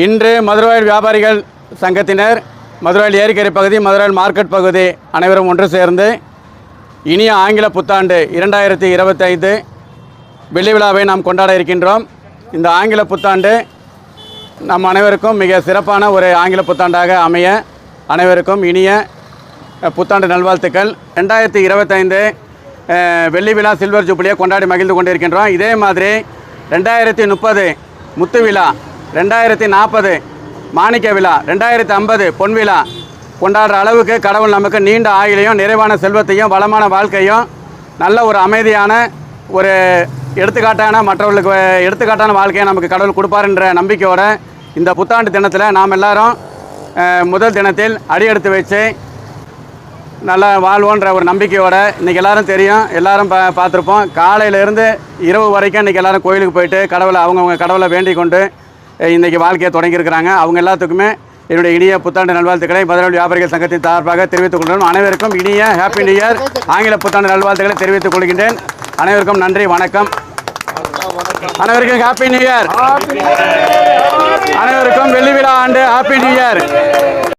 இன்று மதுரவாயல் வியாபாரிகள் சங்கத்தினர் மதுரவாயல் ஏரிக்கரை பகுதி, மதுரவாயல் மார்க்கெட் பகுதி அனைவரும் ஒன்று சேர்ந்து இனிய ஆங்கில புத்தாண்டு 2025 வெள்ளி விழாவை நாம் கொண்டாட இருக்கின்றோம். இந்த ஆங்கில புத்தாண்டு நம் அனைவருக்கும் மிக சிறப்பான ஒரு ஆங்கில புத்தாண்டாக அமைய அனைவருக்கும் இனிய புத்தாண்டு நல்வாழ்த்துக்கள். 2025 வெள்ளி விழா சில்வர் ஜூப்ளியை கொண்டாடி மகிழ்ந்து கொண்டிருக்கின்றோம். இதே மாதிரி 2030 முத்து விழா, 2040 மாணிக்க விழா, 2050 பொன் விழா கொண்டாடுற அளவுக்கு கடவுள் நமக்கு நீண்ட ஆயுளையும் நிறைவான செல்வத்தையும் வளமான வாழ்க்கையும் நல்ல ஒரு அமைதியான ஒரு எடுத்துக்காட்டான மற்றவர்களுக்கு எடுத்துக்காட்டான வாழ்க்கையை நமக்கு கடவுள் கொடுப்பாருன்ற நம்பிக்கையோட இந்த புத்தாண்டு தினத்தில் நாம் எல்லாரும் முதல் தினத்தில் அடியெடுத்து வச்சு நல்லா வாழ்வோன்ற ஒரு நம்பிக்கையோட இன்றைக்கி எல்லோரும் தெரியும், எல்லோரும் பார்த்துருப்போம். காலையிலேருந்து இரவு வரைக்கும் இன்றைக்கி எல்லோரும் கோயிலுக்கு போயிட்டு கடவுளை அவங்கவுங்க கடவுளை வேண்டிக் கொண்டு இன்றைக்கி வாழ்க்கையை தொடங்கியிருக்கிறாங்க. அவங்க எல்லாத்துக்குமே என்னுடைய இனிய புத்தாண்டு நல்வாழ்த்துக்களை மதுரவாயல் வியாபாரிகள் சங்கத்தின் சார்பாக தெரிவித்துக் கொள்கிறேன். அனைவருக்கும் இனிய ஹாப்பி நியூ இயர் ஆங்கில புத்தாண்டு நல்வாழ்த்துக்களை தெரிவித்துக் கொள்கின்றேன். அனைவருக்கும் நன்றி, வணக்கம். அனைவருக்கும் ஹாப்பி நியூ இயர். அனைவருக்கும் வெள்ளி விழா ஆண்டு ஹாப்பி நியூ இயர்.